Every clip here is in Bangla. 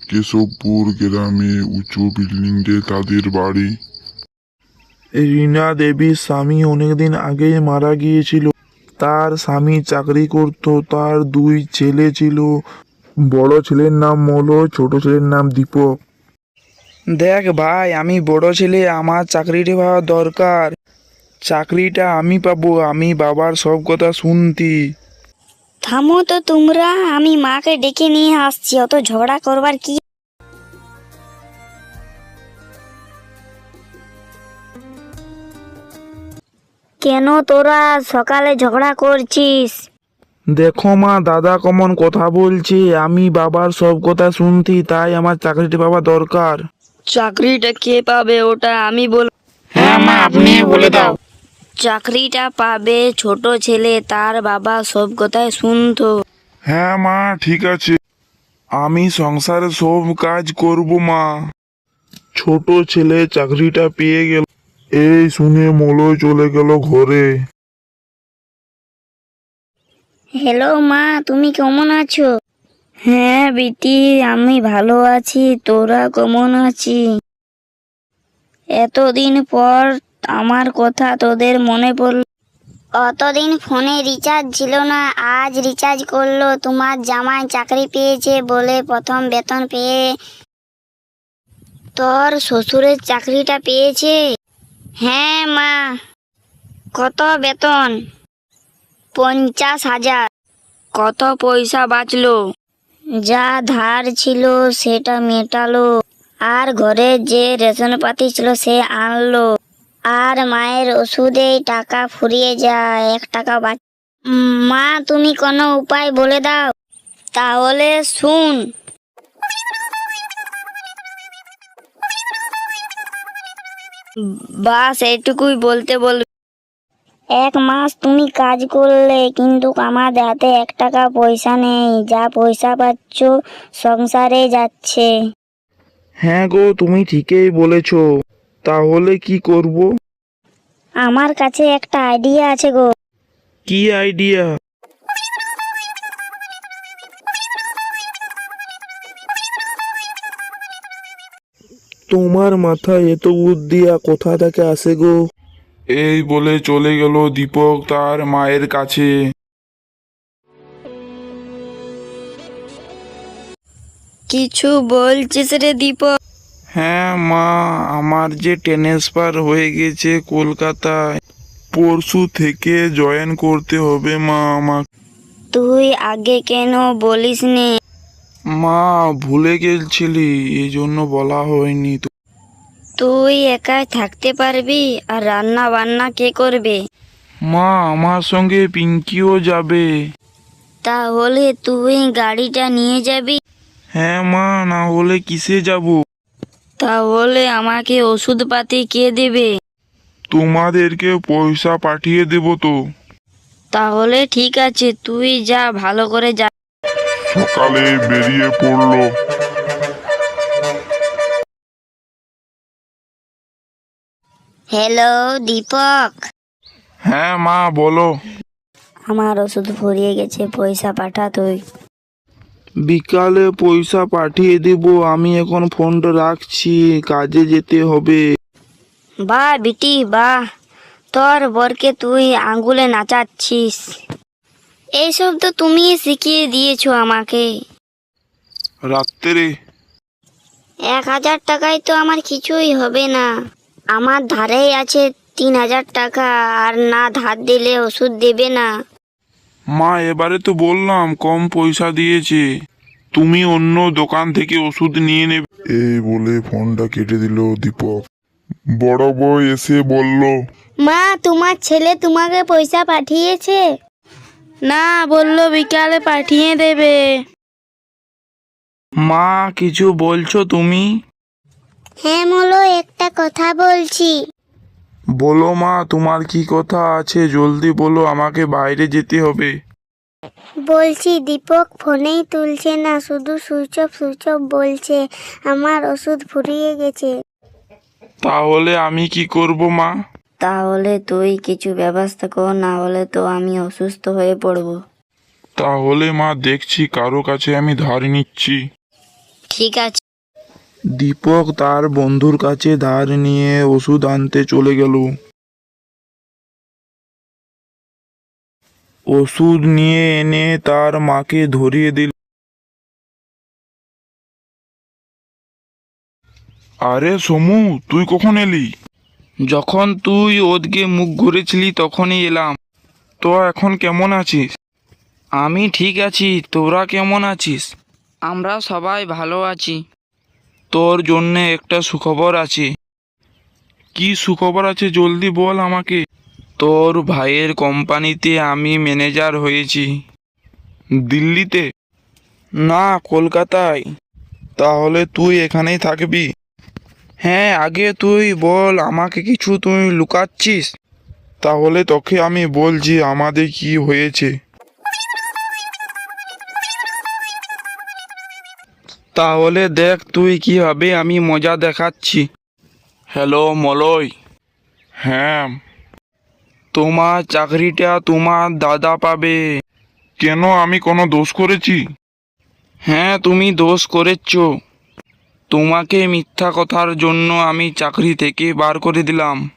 কেশবপুর গ্রামে উঁচু বিল্ডিংয়ে তাদের বাড়ি। রীনা দেবীর স্বামী অনেকদিন আগেই মারা গিয়েছিল। তার স্বামী চাকরি করত, তার 2 ছেলে ছিল। বড় ছেলের নাম মলয়, ছোট ছেলের নাম দীপক। দেখ ভাই, আমি বড় ছেলে, আমার চাকরিটা পাওয়া দরকার। চাকরিটা আমি পাবো, আমি বাবার সব কথা শুনতি। থামো তো তোমরা, আমি মাকে ডেকে নিয়ে আসছি। অত ঝগড়া করবার কি? কেন তোরা সকালে ঝগড়া করছিস? দেখো মা, দাদা কেমন কথা বলছে। আমি বাবার সব কথা শুনতি, তাই আমার চাকরিটা পাওয়া দরকার। চাকরিটা কে পাবে ওটা আমি বল। হ্যাঁ মা, আপনি বলে দাও। চাকরিটা পাবে ছোট ছেলে, তার বাবা সব কথাই শুনতো। হ্যাঁ মা, ঠিক আছে। আমি সংসারে সব কাজ করব মা। ছোট ছেলে চাকরিটা পেয়ে গেল। এই শুনে মলয় চলে গেল ঘরে। হ্যালো মা, তুমি কেমন আছো? হ্যাঁ বিটি, আমি ভালো আছি। তোরা কেমন আছিস? এতদিন পর আমার কথা তোদের মনে পড়ল। অতদিন ফোনে রিচার্জ ছিল না, আজ রিচার্জ করলো। তোমার জামাই চাকরি পেয়েছে বলে প্রথম বেতন পেয়ে। তোর শ্বশুরের চাকরিটা পেয়েছে? হ্যাঁ মা। কত বেতন? 50,000। কত পয়সা বাঁচলো? যা ধার ছিল সেটা মেটালো, আর ঘরে যে রেশন পাতি ছিল সে আনলো, আর মায়ের ওষুধেই টাকা ফুরিয়ে যায়, 1 টাকা মা তুমি কোনো উপায় বলে দাও। তাহলে শুন। বাস এইটুকুই বলতে বলবে। 1 মাস তুমি কাজ করলে, কিন্তু আমার হাতে 1 টাকা পয়সা নেই। যা পয়সা পাচ্ছ সংসারে যাচ্ছে। হ্যাঁ গো, তুমি ঠিকই বলেছ। তাহলে কি করব? আমার কাছে একটা আইডিয়া আছে গো। কি আইডিয়া? তোমার মাথায় এত বুদ্ধি কোথা থেকে আসে গো? এই বলে চলে গেল দীপক তার মায়ের কাছে। কিছু বলছিস রে দীপক? হ্যাঁ মা, আমার যে ট্রান্সফার হয়ে গেছে কলকাতায়। পরশু থেকে জয়েন করতে হবে মা আমাকে। তুই আগে কেন বলিসনি? মা, ভুলে গেছিলি, এই জন্য বলা হয়নি। তুই একাই থাকতে পারবি? আর রান্না বান্না কে করবে? মা, আমার সঙ্গে পিঙ্কিও যাবে। তাহলে তুই গাড়িটা নিয়ে যাবি? হ্যাঁ মা, না হলে কিসে যাব? তাহলে আমাকে ওষুধপাতি কে দেবে? তোমাদেরকে পয়সা পাঠিয়ে দেব তো। তাহলে ঠিক আছে, তুই যা, ভালো করে যা। সকালে বেরিয়ে পড়লো। হ্যালো দীপক। হ্যাঁ মা, বলো। আমার ওষুধ ফুরিয়ে গেছে, পয়সা পাঠা তুই। বিকালে পয়সা পাঠিয়ে দেব। আমি এখন ফোনটা রাখছি, কাজে যেতে হবে। বাহ বিটি বাহ, তোর বরকে তুই আঙ্গুলে নাচাচ্ছিস। এইসব তো তুমি শিখিয়ে দিয়েছো আমাকে। রাত্রে 1,000 টাকায় তো আমার কিছুই হবে না। আমার ধারেই আছে 3,000 টাকা, আর না ধার দিলে ওষুধ দেবে না। মা, এবারে তো বললাম কম পয়সা দিয়েছে, তুমি অন্য দোকান থেকে ওষুধ নিয়ে নেবে। এই বলে ফোনটা কেটে দিল দীপক। বড় বউ এসে বলল, মা, তোমার ছেলে তোমাকে পয়সা পাঠিয়েছে? না, বললো বিকালে পাঠিয়ে দেবে। মা, কিছু বলছো তুমি? হ্যাঁ বলো, একটা কথা বলছি। বলো মা, তোমার কি কথা আছে? জলদি বলো, আমাকে বাইরে যেতে হবে। বলছি দীপক ফোনেই তুলছে না, শুধু সুইচ অফ বলছে। আমার ওষুধ ফুরিয়ে গেছে। তাহলে আমি কি করব মা? তাহলে তুই কিছু ব্যবস্থা কর, না হলে তো আমি অসুস্থ হয়ে পড়বো। তাহলে মা দেখছি কারো কাছে আমি ধার নিচ্ছি। ঠিক আছে। দীপক তার বন্ধুর কাছে ধার নিয়ে ওষুধ আনতে চলে গেল। ওষুধ নিয়ে এনে তার মাকে ধরিয়ে দিল। আরে সমু, তুই কখন এলি? যখন তুই ওদিকে মুখ ঘুরেছিলি তখনই এলাম। তো এখন কেমন আছিস? আমি ঠিক আছি, তোরা কেমন আছিস? আমরা সবাই ভালো আছি। তোর জন্যে একটা সুখবর আছে। কি সুখবর আছে, জলদি বল আমাকে। তোর ভাইয়ের কোম্পানিতে আমি ম্যানেজার হয়েছি। দিল্লিতে? না, কলকাতায়। তাহলে তুই এখানেই থাকবি? হ্যাঁ, আগে তুই বল, আমাকে কিছু তুই লুকাচ্ছিস? তাহলে তোকে আমি বলছি আমাদের কি হয়েছে। তাহলে দেখ তুই কিভাবে আমি মজা দেখাচ্ছি। হ্যালো মলয়। হ্যাঁ। তোমার চাকরিটা তোমার দাদা পাবে। কেন, আমি কোনো দোষ করেছি? হ্যাঁ, তুমি দোষ করেছ। তোমাকে মিথ্যা কথার জন্য আমি চাকরি থেকে বার করে দিলাম।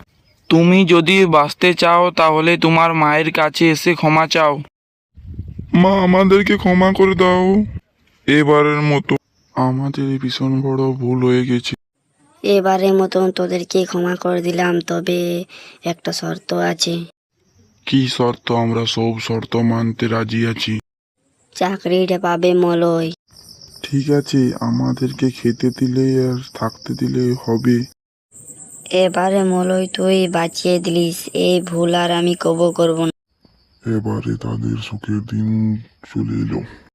তুমি যদি বাঁচতে চাও তাহলে তোমার মায়ের কাছে এসে ক্ষমা চাও। মা, আমাদেরকে ক্ষমা করে দাও। এবারের মতো আমাদের ভীষণ বড় ভুল হয়ে গেছে। এবারের মতন তোদেরকে ক্ষমা করে দিলাম, তবে একটা শর্ত আছে। কি শর্ত? আমরা সব শর্ত মানতে রাজি আছি। চাকরিটা পাবে মলয়। ঠিক আছে, আমাদেরকে খেতে দিলে আর থাকতে দিলে হবে। এবারে মলয় তুই বাঁচিয়ে দিলিস, এই ভুল আর আমি কবু করব না। এবারে তাদের সুখের দিন চলে এলো।